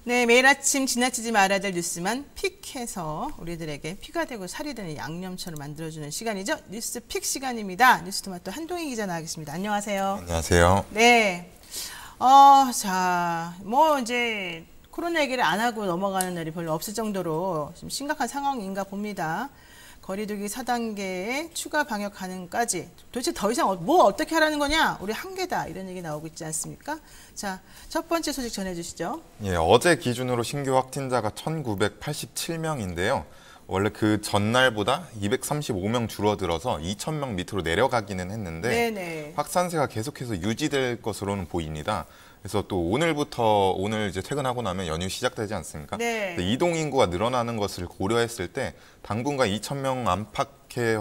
네, 매일 아침 지나치지 말아야 될 뉴스만 픽해서 우리들에게 피가 되고 살이 되는 양념처럼 만들어주는 시간이죠. 뉴스 픽 시간입니다. 뉴스토마토 한동희 기자 나와계십니다. 안녕하세요. 안녕하세요. 네. 이제 코로나 얘기를 안 하고 넘어가는 날이 별로 없을 정도로 좀 심각한 상황인가 봅니다. 거리두기 4단계의 추가 방역 가능까지 도대체 더 이상 뭐 어떻게 하라는 거냐? 우리 한계다 이런 얘기 나오고 있지 않습니까? 자, 첫 번째 소식 전해주시죠. 예, 어제 기준으로 신규 확진자가 1,987명인데요. 원래 그 전날보다 235명 줄어들어서 2,000명 밑으로 내려가기는 했는데 네네. 확산세가 계속해서 유지될 것으로는 보입니다. 그래서 또 오늘 이제 퇴근하고 나면 연휴 시작되지 않습니까? 네. 이동 인구가 늘어나는 것을 고려했을 때 당분간 2,000명 안팎의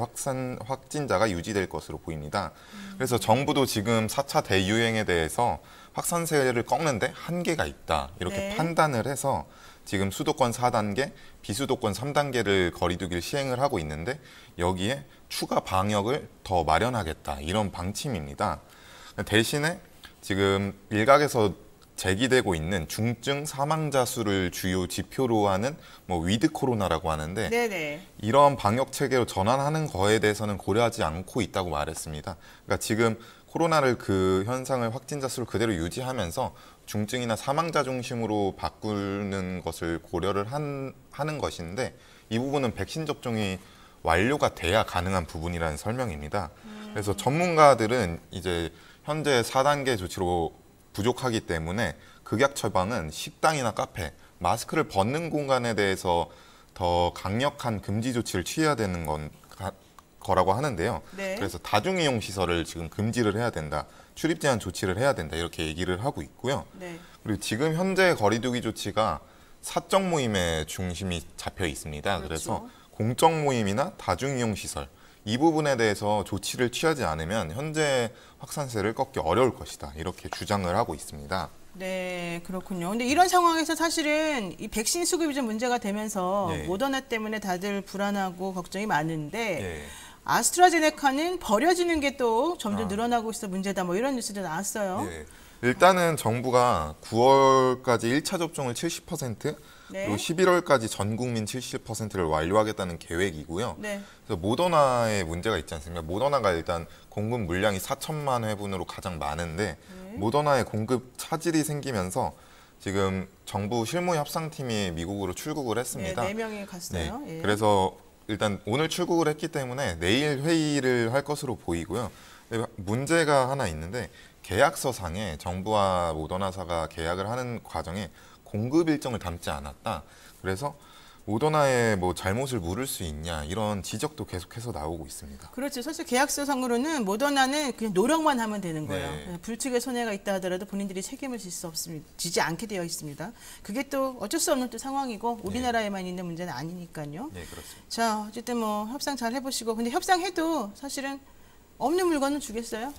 확진자가 유지될 것으로 보입니다. 그래서 정부도 지금 4차 대유행에 대해서 확산세를 꺾는데 한계가 있다 이렇게 네. 판단을 해서 지금 수도권 4단계, 비수도권 3단계를 거리두기를 시행을 하고 있는데 여기에 추가 방역을 더 마련하겠다 이런 방침입니다. 대신에 지금 일각에서 제기되고 있는 중증 사망자 수를 주요 지표로 하는 위드 코로나라고 하는데 네네. 이런 방역 체계로 전환하는 거에 대해서는 고려하지 않고 있다고 말했습니다. 그러니까 지금 코로나를 그 현상을 확진자 수를 그대로 유지하면서 중증이나 사망자 중심으로 바꾸는 것을 고려를 하는 것인데 이 부분은 백신 접종이 완료가 돼야 가능한 부분이라는 설명입니다. 그래서 전문가들은 이제 현재 4단계 조치로 부족하기 때문에 극약 처방은 식당이나 카페, 마스크를 벗는 공간에 대해서 더 강력한 금지 조치를 취해야 되는 거라고 하는데요. 네. 그래서 다중이용 시설을 지금 금지를 해야 된다. 출입 제한 조치를 해야 된다. 이렇게 얘기를 하고 있고요. 네. 그리고 지금 현재 거리두기 조치가 사적 모임에 중심이 잡혀 있습니다. 그렇죠. 그래서 공적 모임이나 다중이용 시설 이 부분에 대해서 조치를 취하지 않으면 현재 확산세를 꺾기 어려울 것이다. 이렇게 주장을 하고 있습니다. 네, 그렇군요. 근데 이런 상황에서 사실은 이 백신 수급이 좀 문제가 되면서 네. 모더나 때문에 다들 불안하고 걱정이 많은데 네. 아스트라제네카는 버려지는 게 또 점점 늘어나고 있어 문제다. 뭐 이런 뉴스도 나왔어요. 네. 일단은 정부가 9월까지 1차 접종을 70%, 네. 그리고 11월까지 전 국민 70%를 완료하겠다는 계획이고요. 네. 그래서 모더나에 문제가 있지 않습니까? 모더나가 일단 공급 물량이 4천만 회분으로 가장 많은데 모더나의 공급 차질이 생기면서 지금 정부 실무 협상팀이 미국으로 출국을 했습니다. 네, 4명이 갔어요. 네. 예. 그래서 일단 오늘 출국을 했기 때문에 내일 회의를 할 것으로 보이고요. 문제가 하나 있는데 계약서상에 정부와 모더나사가 계약을 하는 과정에 공급 일정을 담지 않았다. 그래서 모더나의 잘못을 물을 수 있냐 이런 지적도 계속해서 나오고 있습니다. 그렇죠. 사실 계약서상으로는 모더나는 그냥 노력만 하면 되는 거예요. 네. 불측의 손해가 있다 하더라도 본인들이 책임을 지지 않게 되어 있습니다. 그게 또 어쩔 수 없는 또 상황이고 우리나라에만 있는 문제는 아니니까요. 네, 그렇습니다. 자, 어쨌든 협상 잘 해보시고 근데 협상해도 사실은 없는 물건은 주겠어요.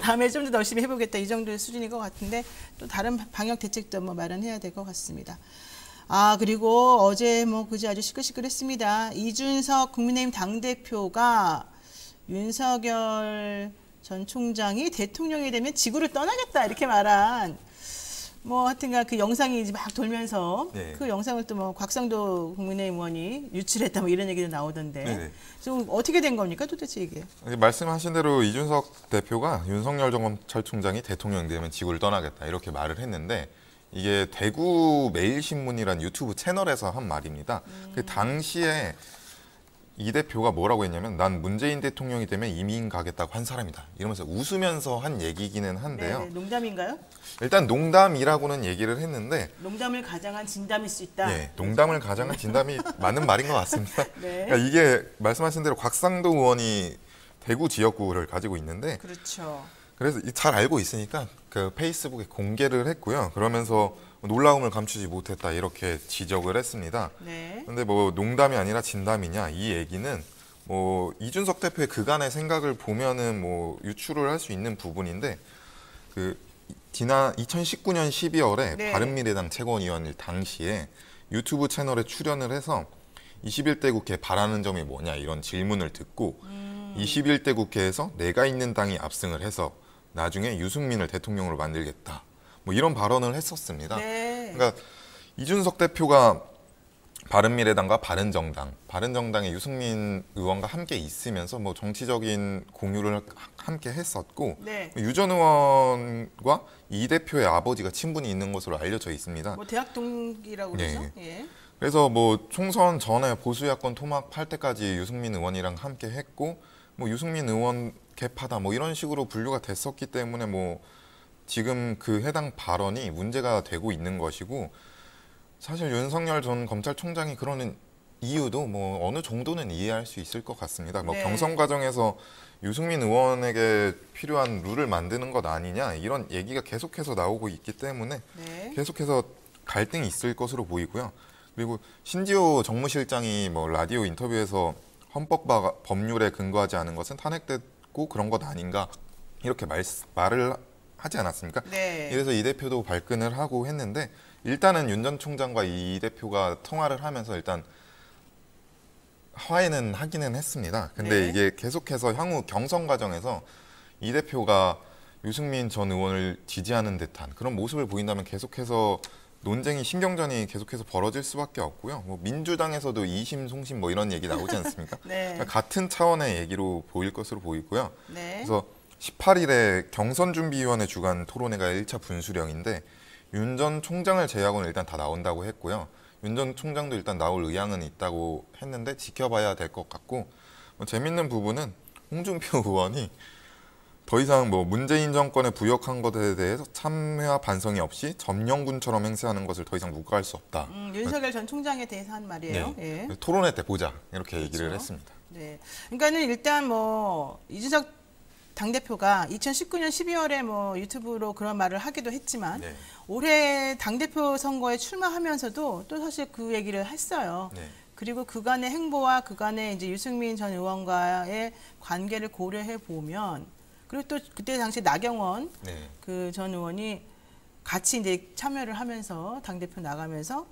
다음에 좀 더 열심히 해보겠다 이 정도의 수준인 것 같은데 또 다른 방역 대책도 마련해야 될 것 같습니다. 그리고 어제 그제 아주 시끌시끌했습니다. 이준석 국민의힘 당대표가 윤석열 전 총장이 대통령이 되면 지구를 떠나겠다 이렇게 말한 하여튼간 그 영상이 이제 막 돌면서 네. 그 영상을 또 곽상도 국민의힘 의원이 유출했다 이런 얘기도 나오던데 네. 지금 어떻게 된 겁니까 도대체 이게? 말씀하신 대로 이준석 대표가 윤석열 검찰총장이 대통령이 되면 지구를 떠나겠다 이렇게 말을 했는데 이게 대구 매일신문이란 유튜브 채널에서 한 말입니다. 그 당시에 이 대표가 뭐라고 했냐면 난 문재인 대통령이 되면 이민 가겠다고 한 사람이다. 이러면서 웃으면서 한 얘기기는 한데요. 네, 농담인가요? 일단 농담이라고는 얘기를 했는데 농담을 가장한 진담일 수 있다. 네, 농담을 가장한 진담이 맞는 말인 것 같습니다. 네. 그러니까 이게 말씀하신 대로 곽상도 의원이 대구 지역구를 가지고 있는데 그렇죠. 그래서 잘 알고 있으니까 그 페이스북에 공개를 했고요. 그러면서 놀라움을 감추지 못했다 이렇게 지적을 했습니다. 네. 근데 농담이 아니라 진담이냐 이 얘기는 이준석 대표의 그간의 생각을 보면은 유추를 할 수 있는 부분인데 지난 2019년 12월에 네. 바른미래당 최고위원일 당시에 유튜브 채널에 출연을 해서 21대 국회 바라는 점이 뭐냐 이런 질문을 듣고 21대 국회에서 내가 있는 당이 압승을 해서 나중에 유승민을 대통령으로 만들겠다 이런 발언을 했었습니다. 네. 그러니까 이준석 대표가 바른미래당과 바른정당의 유승민 의원과 함께 있으면서 뭐 정치적인 공유를 함께 했었고 네. 유 전 의원과 이 대표의 아버지가 친분이 있는 것으로 알려져 있습니다. 뭐 대학 동기라고 그러죠? 네. 예. 그래서 뭐 총선 전에 보수 야권 토막할 때까지 유승민 의원이랑 함께 했고 뭐 유승민 의원 개파다 뭐 이런 식으로 분류가 됐었기 때문에 뭐 지금 그 해당 발언이 문제가 되고 있는 것이고 사실 윤석열 전 검찰총장이 그러는 이유도 뭐 어느 정도는 이해할 수 있을 것 같습니다. 뭐 네. 경선 과정에서 유승민 의원에게 필요한 룰을 만드는 것 아니냐 이런 얘기가 계속해서 나오고 있기 때문에 네. 계속해서 갈등이 있을 것으로 보이고요. 그리고 신지호 정무실장이 뭐 라디오 인터뷰에서 헌법과 법률에 근거하지 않은 것은 탄핵됐고 그런 것 아닌가 이렇게 말을 하지 않았습니까? 네. 이래서 이 대표도 발끈을 하고 했는데 일단은 윤 전 총장과 이 대표가 통화를 하면서 일단 화해는 하기는 했습니다. 근데 네. 이게 계속해서 향후 경선 과정에서 이 대표가 유승민 전 의원을 지지하는 듯한 그런 모습을 보인다면 계속해서 논쟁이 신경전이 계속해서 벌어질 수밖에 없고요. 뭐 민주당에서도 이심 송심 뭐 이런 얘기 나오지 않습니까? 네. 같은 차원의 얘기로 보일 것으로 보이고요. 네. 그래서 18일에 경선준비위원회 주간 토론회가 1차 분수령인데 윤 전 총장을 제외하고는 일단 다 나온다고 했고요. 윤 전 총장도 일단 나올 의향은 있다고 했는데 지켜봐야 될 것 같고 뭐 재밌는 부분은 홍준표 의원이 더 이상 뭐 문재인 정권에 부역한 것에 대해서 참회와 반성이 없이 점령군처럼 행세하는 것을 더 이상 묵과할 수 없다. 윤석열 전 총장에 대해서 한 말이에요. 네. 예. 토론회 때 보자 이렇게 얘기를 그렇죠. 했습니다. 네. 그러니까는 일단 뭐 이준석 당대표가 2019년 12월에 뭐 유튜브로 그런 말을 하기도 했지만 네. 올해 당대표 선거에 출마하면서도 또 사실 그 얘기를 했어요. 네. 그리고 그간의 행보와 그간의 이제 유승민 전 의원과의 관계를 고려해 보면 그리고 또 그때 당시 나경원 네. 그 전 의원이 같이 이제 참여를 하면서 당대표 나가면서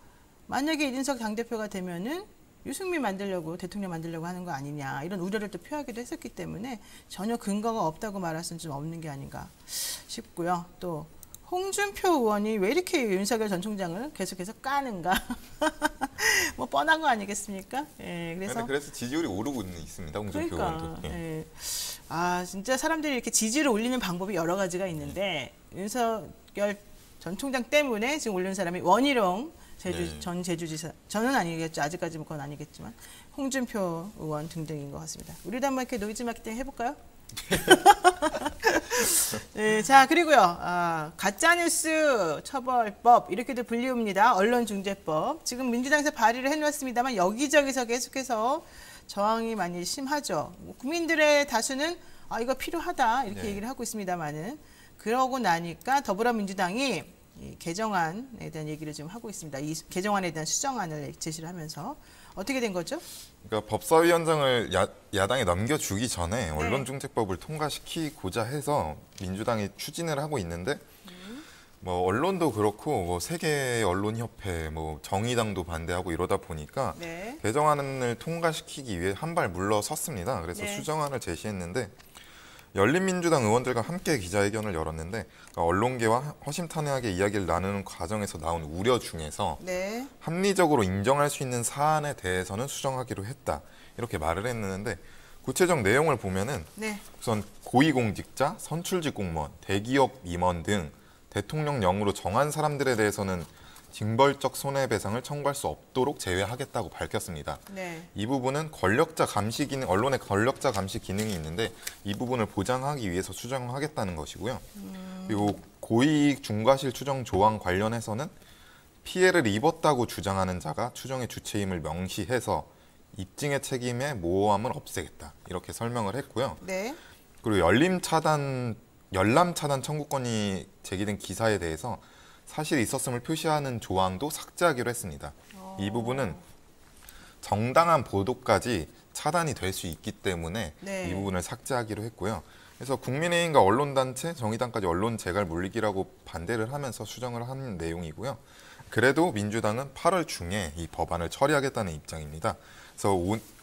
만약에 이준석 당대표가 되면은 유승민 만들려고 대통령 만들려고 하는 거 아니냐 이런 우려를 또 표하기도 했었기 때문에 전혀 근거가 없다고 말할 수는 좀 없는 게 아닌가 싶고요. 또 홍준표 의원이 왜 이렇게 윤석열 전 총장을 계속해서 까는가 뭐 뻔한 거 아니겠습니까? 예, 그래서 지지율이 오르고 있습니다. 홍준표 그러니까 의원도. 예. 예. 아 진짜 사람들이 이렇게 지지를 올리는 방법이 여러 가지가 있는데 윤석열 전 총장 때문에 지금 올리는 사람이 원희룡 네. 전 제주지사 저는 아니겠죠. 아직까지 그건 아니겠지만 홍준표 의원 등등인 것 같습니다. 우리도 한번 이렇게 노이즈 마케팅 해볼까요? 네, 자 그리고요 가짜뉴스 처벌법 이렇게도 불리웁니다. 언론중재법 지금 민주당에서 발의를 해놓았습니다만 여기저기서 계속해서 저항이 많이 심하죠. 국민들의 다수는 이거 필요하다 이렇게 네. 얘기를 하고 있습니다만은 그러고 나니까 더불어민주당이 이 개정안에 대한 얘기를 지금 하고 있습니다. 이 개정안에 대한 수정안을 제시를 하면서 어떻게 된 거죠? 그러니까 법사위원장을 야당에 넘겨주기 전에 언론중재법을 통과시키고자 해서 민주당이 추진을 하고 있는데 뭐 언론도 그렇고 뭐 세계 언론협회, 뭐 정의당도 반대하고 이러다 보니까 네. 개정안을 통과시키기 위해 한 발 물러섰습니다. 그래서 네. 수정안을 제시했는데 열린민주당 의원들과 함께 기자회견을 열었는데 그러니까 언론계와 허심탄회하게 이야기를 나누는 과정에서 나온 우려 중에서 네. 합리적으로 인정할 수 있는 사안에 대해서는 수정하기로 했다. 이렇게 말을 했는데 구체적 내용을 보면은 네. 우선 고위공직자, 선출직 공무원, 대기업 임원 등 대통령령으로 정한 사람들에 대해서는 징벌적 손해배상을 청구할 수 없도록 제외하겠다고 밝혔습니다. 네. 이 부분은 권력자 감시 기능, 언론의 권력자 감시 기능이 있는데 이 부분을 보장하기 위해서 수정하겠다는 것이고요. 그리고 고이익 중과실 추정 조항 관련해서는 피해를 입었다고 주장하는 자가 추정의 주체임을 명시해서 입증의 책임의 모호함을 없애겠다. 이렇게 설명을 했고요. 네. 그리고 열람 차단 청구권이 제기된 기사에 대해서 사실이 있었음을 표시하는 조항도 삭제하기로 했습니다. 이 부분은 정당한 보도까지 차단이 될 수 있기 때문에 네. 이 부분을 삭제하기로 했고요. 그래서 국민의힘과 언론단체, 정의당까지 언론 재갈 물리기라고 반대를 하면서 수정을 한 내용이고요. 그래도 민주당은 8월 중에 이 법안을 처리하겠다는 입장입니다. 그래서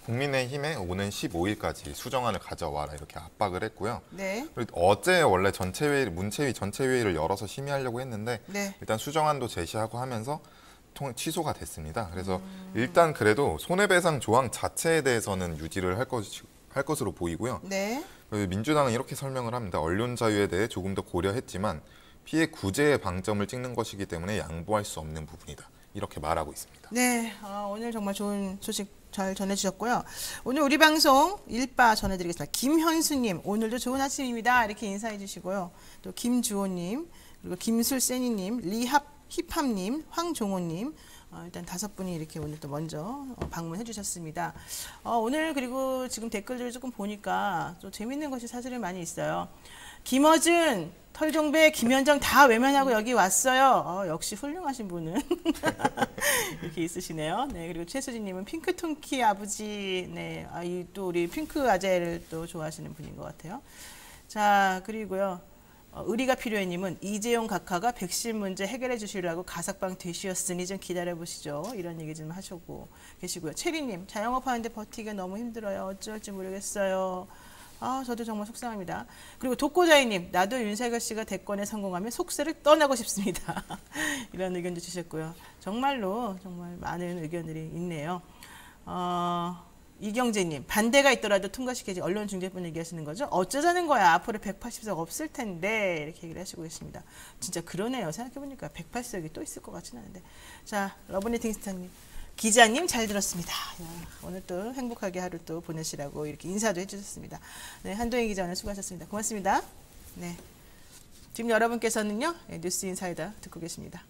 국민의힘에 오는 15일까지 수정안을 가져와라 이렇게 압박을 했고요. 네. 그리고 어제 원래 문체위 전체 회의를 열어서 심의하려고 했는데 네. 일단 수정안도 제시하고 하면서 취소가 됐습니다. 그래서 일단 그래도 손해배상 조항 자체에 대해서는 유지를 할 것으로 보이고요. 네. 민주당은 이렇게 설명을 합니다. 언론 자유에 대해 조금 더 고려했지만 피해 구제에 방점을 찍는 것이기 때문에 양보할 수 없는 부분이다. 이렇게 말하고 있습니다. 네, 오늘 정말 좋은 소식 잘 전해주셨고요. 오늘 우리 방송 일바 전해드리겠습니다. 김현수님, 오늘도 좋은 아침입니다. 이렇게 인사해 주시고요. 또 김주호님, 그리고 김술세니님, 힙합님, 황종호님, 일단 5분이 이렇게 오늘 또 먼저 방문해 주셨습니다. 오늘 그리고 지금 댓글들을 조금 보니까 또 재밌는 것이 사실은 많이 있어요. 김어준, 털종배, 김현정 다 외면하고 여기 왔어요. 역시 훌륭하신 분은 이렇게 있으시네요. 네, 그리고 최수진님은 핑크통키 아버지, 네, 또 우리 핑크 아재를 또 좋아하시는 분인 것 같아요. 자, 그리고요. 의리가 필요해님은 이재용 각하가 백신 문제 해결해 주시려고 가석방 되시었으니 좀 기다려 보시죠. 이런 얘기 좀 하시고 계시고요. 체리님, 자영업 하는데 버티기가 너무 힘들어요. 어쩔지 모르겠어요. 저도 정말 속상합니다. 그리고 독고자이님, 나도 윤석열 씨가 대권에 성공하면 속세를 떠나고 싶습니다. 이런 의견도 주셨고요. 정말로 정말 많은 의견들이 있네요. 이경재님, 반대가 있더라도 통과시켜야지. 언론중재분 얘기하시는 거죠? 어쩌자는 거야. 앞으로 180석 없을 텐데. 이렇게 얘기를 하시고 계십니다. 진짜 그러네요. 생각해보니까 180석이 또 있을 것 같지는 않은데. 자, 러브니팅스타님. 기자님 잘 들었습니다. 오늘 또 행복하게 하루 또 보내시라고 이렇게 인사도 해주셨습니다. 네, 한동희 기자 오늘 수고하셨습니다. 고맙습니다. 네, 지금 여러분께서는요 뉴스 인사이다 듣고 계십니다.